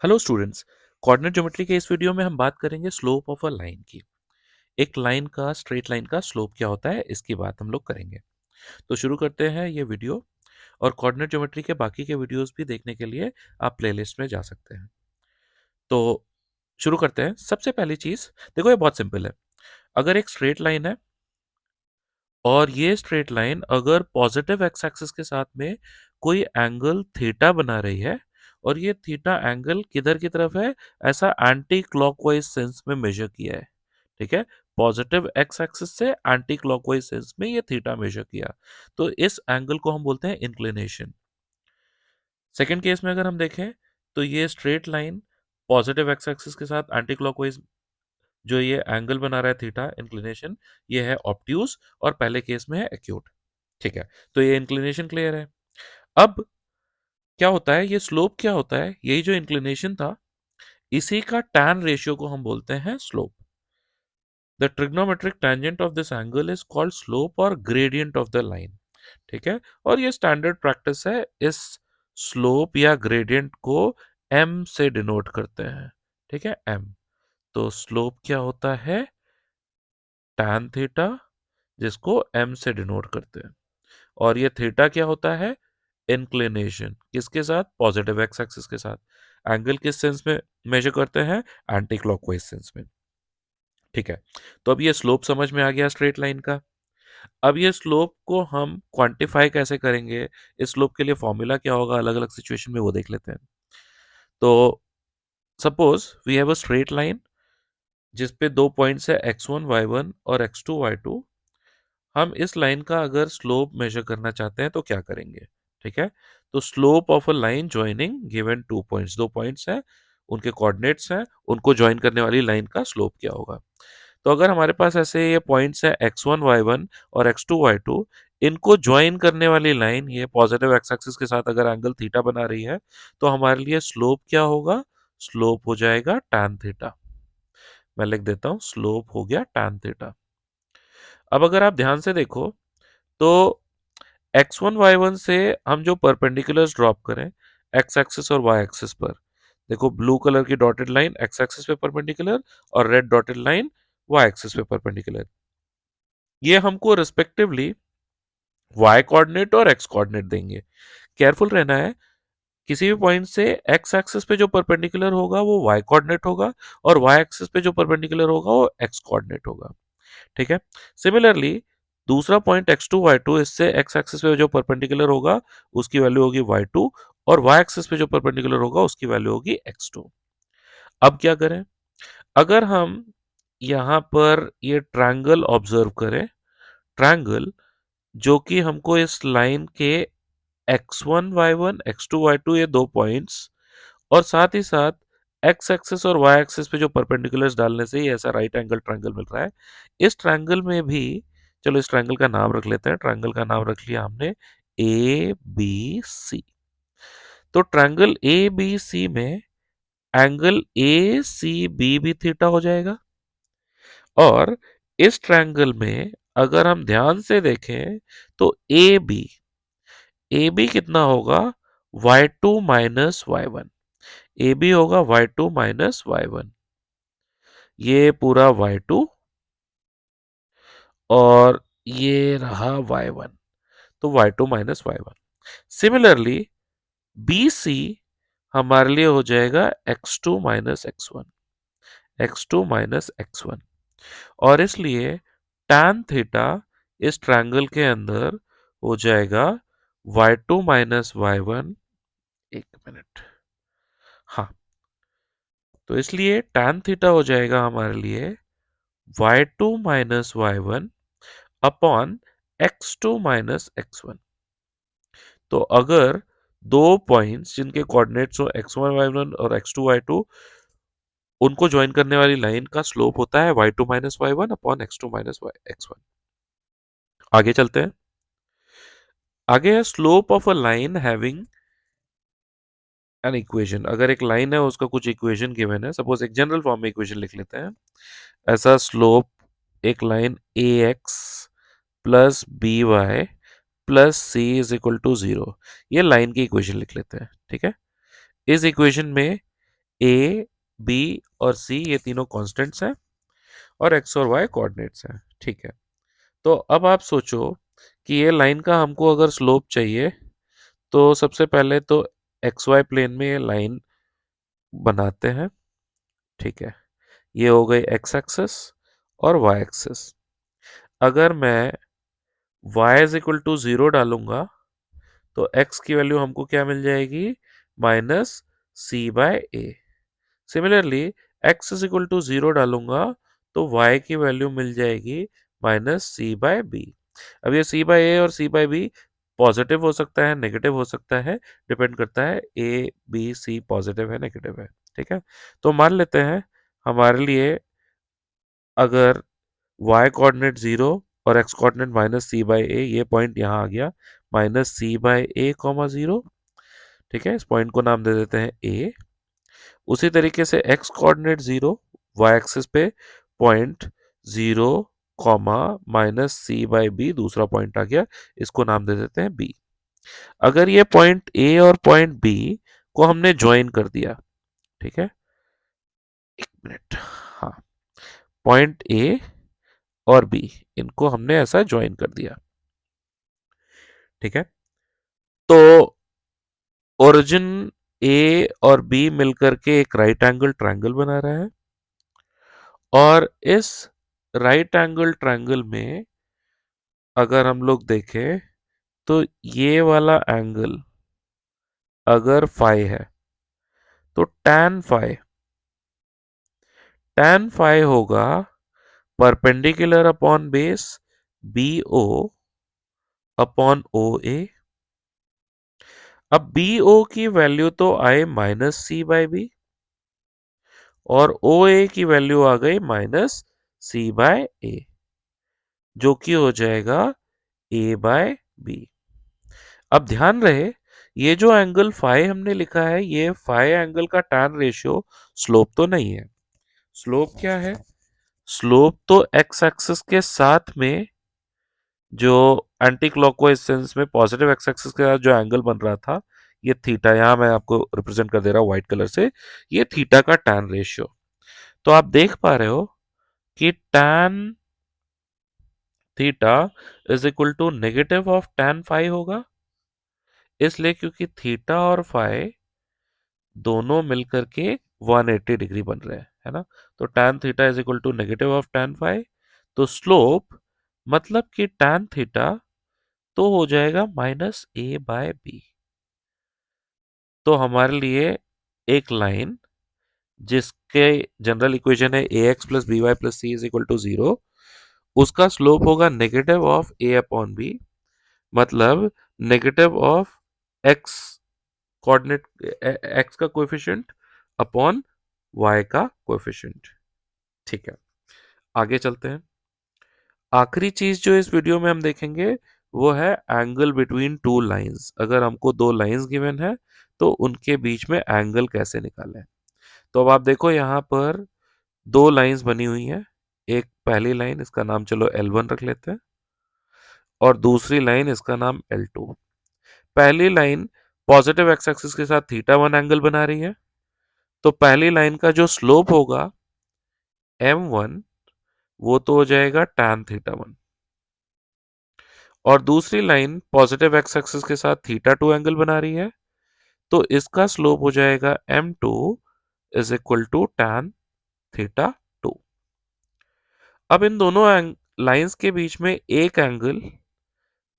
Hello students. Coordinate geometry के इस video में हम बात करेंगे स्लोप ऑफ अ लाइन की। एक लाइन का, स्ट्रेट लाइन का स्लोप क्या होता है, इसकी बात हम लोग करेंगे। तो शुरू करते हैं ये वीडियो। और कोऑर्डिनेट ज्योमेट्री के बाकी के वीडियोस भी देखने के लिए आप प्लेलिस्ट में जा सकते हैं। तो शुरू करते हैं। सबसे पहली चीज देखो, ये बहुत सिंपल है। अगर एक स्ट्रेट लाइन है और ये स्ट्रेट लाइन अगर पॉजिटिव एक्स एक्सिस के साथ में कोई एंगल थीटा बना रही है और ये थीटा एंगल किधर की तरफ है, ऐसा एंटी क्लॉकवाइज सेंस में मेजर किया है। ठीक है, पॉजिटिव एक्स एक्सिस से एंटी क्लॉकवाइज सेंस में ये थीटा मेजर किया, तो इस एंगल को हम बोलते हैं इंक्लिनेशन। सेकेंड केस में अगर हम देखें तो ये straight line positive x axis के साथ एंटी क्लॉकवाइज जो ये एंगल बना रहा है थीटा, इंक्लिनेशन, ये है ऑब्ट्यूज और पहले केस में है एक्यूट। ठीक है, तो ये इंक्लिनेशन क्लियर है। अब क्या होता है, ये स्लोप क्या होता है, यही जो इंक्लिनेशन था इसी का टैन रेशियो को हम बोलते हैं slope. The trigonometric tangent of this angle is called slope और ग्रेडियंट ऑफ द लाइन। ठीक है, और ये स्टैंडर्ड प्रैक्टिस है। इस स्लोप या ग्रेडियंट को एम से डिनोट करते हैं। ठीक है, एम। तो स्लोप क्या होता है, टैन थीटा, जिसको एम से डिनोट करते हैं। और ये थीटा क्या होता है, इंक्लिनेशन, किसके साथ, पॉजिटिव एक्स एक्सिस के साथ। एंगल किस सेंस में मेजर करते हैं, एंटी क्लॉकवाइज सेंस में। ठीक है, तो अब ये स्लोप समझ में आ गया स्ट्रेट लाइन का। अब ये स्लोप को हम क्वांटिफाई कैसे करेंगे, इस स्लोप के लिए फॉर्मूला क्या होगा अलग अलग सिचुएशन में, वो देख लेते हैं। तो suppose we have a straight line जिसपे दो पॉइंट्स है x1 y1 और x2 y2। हम इस लाइन का अगर स्लोप मेजर करना चाहते हैं तो क्या करेंगे। ठीक है, तो slope of a line joining given two points, दो पॉइंट्स हैं, उनके कोऑर्डिनेट्स हैं, उनको ज्वाइन करने वाली लाइन का स्लोप क्या होगा। तो अगर हमारे पास ऐसे ये पॉइंट्स है x1 y1 और x2 y2, इनको ज्वाइन करने वाली लाइन ये पॉजिटिव एक्स एक्सिस के साथ अगर एंगल थीटा बना रही है, तो हमारे लिए स्लोप क्या होगा, स्लोप हो जाएगा tan थीटा। मैं लिख देता हूं, स्लोप हो गया tan थीटा। अब अगर आप ध्यान से देखो तो x1 y1 से हम जो परपेंडिकुलर्स ड्रॉप करें x एक्सिस और y एक्सिस पर, देखो ब्लू कलर की डॉटेड लाइन x एक्सिस पे परपेंडिकुलर और red dotted line y axis पे परपेंडिकुलर, ये हमको रिस्पेक्टिवली y कोऑर्डिनेट और x कोऑर्डिनेट देंगे। केयरफुल रहना है, किसी भी पॉइंट से x एक्सिस पे जो परपेंडिकुलर होगा वो y कोऑर्डिनेट होगा और y एक्सिस पे जो परपेंडिकुलर होगा वो x कोऑर्डिनेट होगा। ठीक है, सिमिलरली दूसरा पॉइंट x2 y2, इससे x एक्सिस पे जो परपेंडिकुलर होगा उसकी वैल्यू होगी y2 और y एक्सिस पे जो परपेंडिकुलर होगा उसकी वैल्यू होगी x2। अब क्या करें, अगर हम यहां पर ये ट्रायंगल ऑब्जर्व करें, ट्रायंगल जो कि हमको इस लाइन के x1 y1 x2 y2 ये दो पॉइंट्स और साथ ही साथ एक्स एक्सिस और वाई एक्सिस पे जो परपेंडिकुलर्स डालने से ही ऐसा राइट एंगल ट्रायंगल मिल रहा है। इस ट्रायंगल में भी, चलो इस ट्रायंगल का नाम रख लेते हैं, ट्रायंगल का नाम रख लिया हमने ए बी सी। तो ट्रायंगल ए बी सी में एंगल ए सी बी भी थीटा हो जाएगा। और इस ट्रायंगल में अगर हम ध्यान से देखें तो ए बी कितना होगा, y2 minus y1। A B होगा y2 माइनस y1, ये पूरा y2 और ये रहा y1, तो y2 minus y1। Similarly B C हमारे लिए हो जाएगा x2 minus x1, x2 minus x1। और इसलिए tan थीटा इस ट्रायंगल के अंदर हो जाएगा y2 माइनस y1। एक मिनट, हाँ, तो इसलिए tan थीटा हो जाएगा हमारे लिए y2 minus y1 upon x2 minus x1। तो अगर दो पॉइंट्स जिनके कोऑर्डिनेट्स हो x1 y1 और x2 y2, उनको ज्वाइन करने वाली लाइन का स्लोप होता है y2 minus y1 upon x2 minus x1। आगे चलते हैं। आगे है slope of a line having an equation. अगर एक लाइन है उसका कुछ इक्वेशन गिवन है, सपोज एक जनरल फॉर्म में इक्वेशन लिख लेते हैं। ऐसा स्लोप एक line a x plus B Y plus C is equal to zero, ये लाइन की इक्वेशन लिख लेते हैं। ठीक है, इस इक्वेशन में ए, बी और सी ये तीनों कांस्टेंट्स हैं और एक्स और वाई कोऑर्डिनेट्स हैं। ठीक है, तो अब आप सोचो कि ये लाइन का हमको अगर स्लोप चाहिए तो सबसे पहले तो एक्स वाई प्लेन में ये लाइन बनाते हैं। ठीक है, ये हो गई एक्स एक्सिस और वाई एक्सिस। अगर मैं y इज इक्वल टू 0 डालूंगा तो x की वैल्यू हमको क्या मिल जाएगी, minus c by a. Similarly x is equal to 0 डालूंगा तो y की वैल्यू मिल जाएगी माइनस सी बाय बी। अब ये सी बाय ए और सी बाय बी पॉजिटिव हो सकता है, नेगेटिव हो सकता है, डिपेंड करता है ए बी सी पॉजिटिव है नेगेटिव है। ठीक है, तो मान लेते हैं हमारे लिए अगर y कोऑर्डिनेट 0 और x coordinate minus C by A, ये पॉइंट यहाँ आ गया minus C by A comma 0। ठीक है, इस पॉइंट को नाम दे देते हैं ए। उसी तरीके से x कोऑर्डिनेट 0, y एक्सिस पे point 0 comma minus C by b दूसरा पॉइंट आ गया, इसको नाम दे देते हैं बी। अगर ये पॉइंट ए और पॉइंट बी को हमने ज्वाइन कर दिया, ठीक है, एक मिनट, हाँ, पॉइंट ए और बी इनको हमने ऐसा ज्वाइन कर दिया। ठीक है, तो ओरिजिन ए और बी मिलकर के एक राइट एंगल ट्रायंगल बना रहा है और इस राइट एंगल ट्रायंगल में अगर हम लोग देखें तो ये वाला एंगल अगर फाई है तो tan फाई होगा perpendicular upon base B O upon O A. अब बी ओ की वैल्यू तो आए माइनस सी बाई बी और ओ ए की वैल्यू आ गई माइनस सी बाय ए, जो कि हो जाएगा ए बाय बी। अब ध्यान रहे ये जो एंगल फाई हमने लिखा है ये फाई एंगल का टैन रेशियो स्लोप तो नहीं है। स्लोप क्या है, स्लोप तो एक्स एक्सिस के साथ में जो एंटी क्लॉकवाइज सेंस में पॉजिटिव एक्स एक्सिस के साथ जो एंगल बन रहा था, ये थीटा, यहां मैं आपको रिप्रेजेंट कर दे रहा हूं व्हाइट कलर से, ये थीटा का टैन रेशियो। तो आप देख पा रहे हो कि tan theta is equal to negative of tan phi होगा, इसलिए क्योंकि थीटा और फाई दोनों मिलकर के 180 डिग्री बन रहे हैं, है ना। तो tan theta is equal to negative of tan phi, तो स्लोप मतलब कि टैन थीटा तो हो जाएगा माइनस ए बाय बी। तो हमारे लिए एक लाइन जिसके जनरल इक्वेशन है A x plus B Y plus C is equal to 0, उसका स्लोप होगा negative of A upon B, मतलब negative of X coordinate, X का कोएफिशिएंट अपॉन वाई का कोएफिशिएंट। ठीक है, आगे चलते हैं। आखिरी चीज जो इस वीडियो में हम देखेंगे वो है एंगल बिटवीन टू लाइंस। अगर हमको दो लाइंस गिवन है तो उनके बीच में एंगल कैसे निकालें। तो अब आप देखो यहाँ पर दो लाइंस बनी हुई हैं। एक पहली लाइन, इसका नाम चलो L1 रख लेते हैं, और दूसरी लाइन इसका नाम L2। पहली लाइन पॉजिटिव एक्स एक्सिस के साथ थीटा वन एंगल बना रही है, तो पहली लाइन का जो स्लोप होगा M1 वो तो हो जाएगा tan थीटा वन, और दूसरी लाइन पॉजिटिव एक्स एक्सिस के साथ थीटा टू एंगल बना रही है, तो इसका स्लोप हो जाएगा M2 is equal to tan theta two. अब इन दोनों लाइंस के बीच में एक एंगल,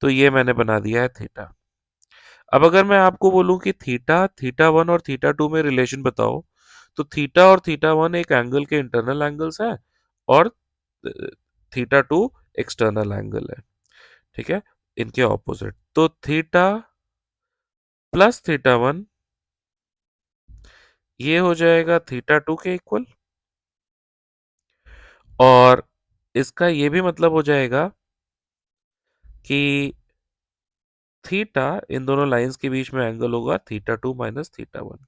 तो ये मैंने बना दिया है थीटा। अब अगर मैं आपको बोलूं कि थीटा, थीटा वन और थीटा टू में रिलेशन बताओ, तो थीटा और थीटा वन एक एंगल के इंटरनल एंगल्स है और थीटा टू एक्सटर्नल एंगल है। ठीक है, इनके ऑपोजिट, तो थीटा प्लस थीटा वन ये हो जाएगा थीटा टू के इक्वल, और इसका ये भी मतलब हो जाएगा कि थीटा, इन दोनों लाइंस के बीच में एंगल होगा theta two minus theta one.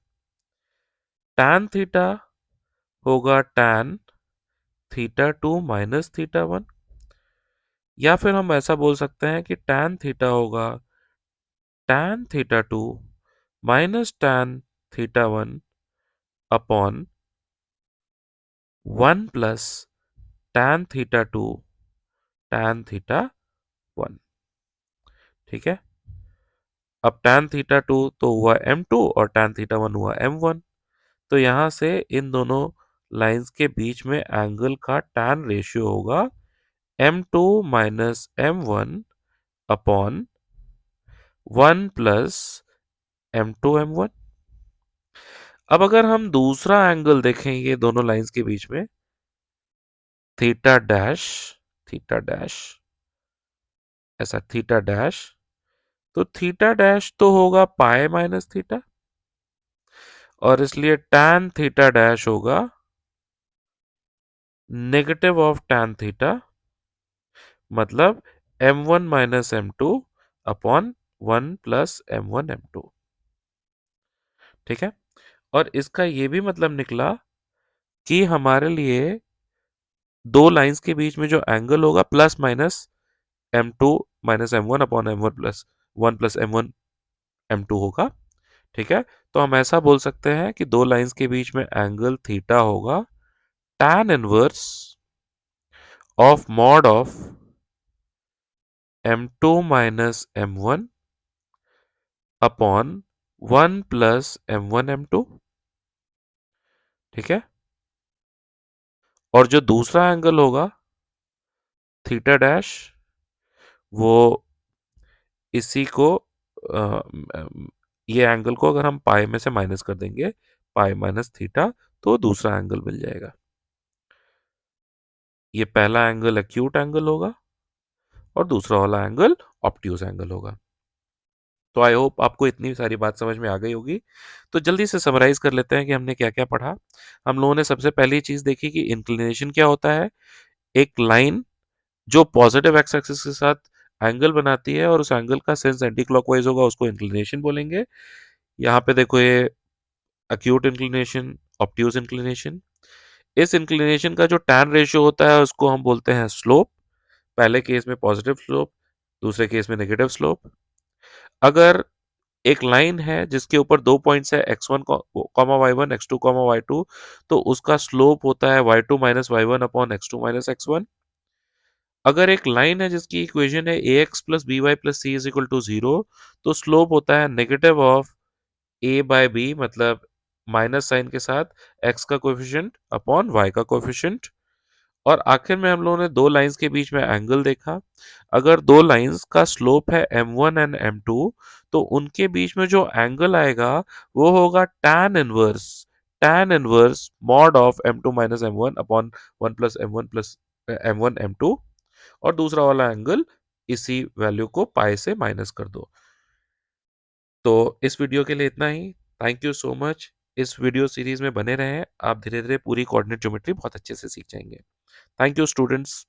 Tan theta होगा tan theta two minus theta one, या फिर हम ऐसा बोल सकते हैं कि टैन थीटा होगा tan theta two minus tan theta one upon 1 plus tan theta 2 tan theta 1। ठीक है, अब tan थीटा 2 तो हुआ m2 और tan थीटा 1 हुआ m1। तो यहां से इन दोनों लाइंस के बीच में एंगल का tan रेशियो होगा m2 minus m1 upon 1 plus m2 m1। अब अगर हम दूसरा एंगल देखें ये दोनों लाइंस के बीच में, थीटा डैश, थीटा डैश, ऐसा थीटा डैश, तो थीटा डैश तो होगा पाई माइनस थीटा, और इसलिए tan थीटा डैश होगा नेगेटिव ऑफ tan थीटा, मतलब m1 minus m2 upon 1 plus m1 m2। ठीक है, और इसका ये भी मतलब निकला कि हमारे लिए दो लाइंस के बीच में जो एंगल होगा plus minus m2 minus m1 upon m1 plus 1 plus m1 m2 होगा। ठीक है, तो हम ऐसा बोल सकते हैं कि दो लाइंस के बीच में एंगल थीटा होगा tan inverse of mod of m2 minus m1 upon 1 plus m1 m2। ठीक है, और जो दूसरा एंगल होगा थीटा डैश, वो इसी को ये एंगल को अगर हम पाई में से माइनस कर देंगे, पाई माइनस थीटा, तो दूसरा एंगल मिल जाएगा। ये पहला एंगल एक्यूट एंगल होगा और दूसरा वाला एंगल ऑब्ट्यूज एंगल होगा। तो आई होप आपको इतनी सारी बात समझ में आ गई होगी। तो जल्दी से समराइज कर लेते हैं कि हमने क्या क्या पढ़ा। हम लोगों ने सबसे पहली चीज देखी कि इंक्लिनेशन क्या होता है। एक लाइन जो पॉजिटिव एक्स एक्सिस के साथ एंगल बनाती है और उस एंगल का सेंस एंटी क्लॉकवाइज होगा, उसको इंक्लिनेशन बोलेंगे। यहाँ पे देखो ये एक्यूट इंक्लिनेशन, ऑब्ट्यूज इंक्लिनेशन। इस इंक्लिनेशन का जो टैन रेशियो होता है उसको हम बोलते हैं स्लोप। पहले केस में पॉजिटिव स्लोप, दूसरे केस में नेगेटिव स्लोप। अगर एक लाइन है जिसके ऊपर दो पॉइंट्स है x1 comma y1, x2 comma y2, तो उसका स्लोप होता है y2 minus y1 upon x2 minus x1। अगर एक लाइन है जिसकी इक्वेशन है ax plus B Y plus C is equal to 0, तो स्लोप होता है negative of a by b, मतलब माइनस साइन के साथ x का कोएफिशिएंट अपॉन y का कोएफिशिएंट। और आखिर में हम लोगों ने दो लाइंस के बीच में एंगल देखा। अगर दो लाइंस का स्लोप है m1 एंड m2, तो उनके बीच में जो एंगल आएगा वो होगा tan inverse mod of m2 minus m1 upon 1 plus m1 plus m1 m2। और दूसरा वाला एंगल इसी वैल्यू को पाई से माइनस कर दो। तो इस वीडियो के लिए इतना ही। Thank you so much. इस वीडियो सीरीज में बने रहें, आप धीरे धीरे पूरी कोऑर्डिनेट ज्योमेट्री बहुत अच्छे से सीख जाएंगे। Thank you students.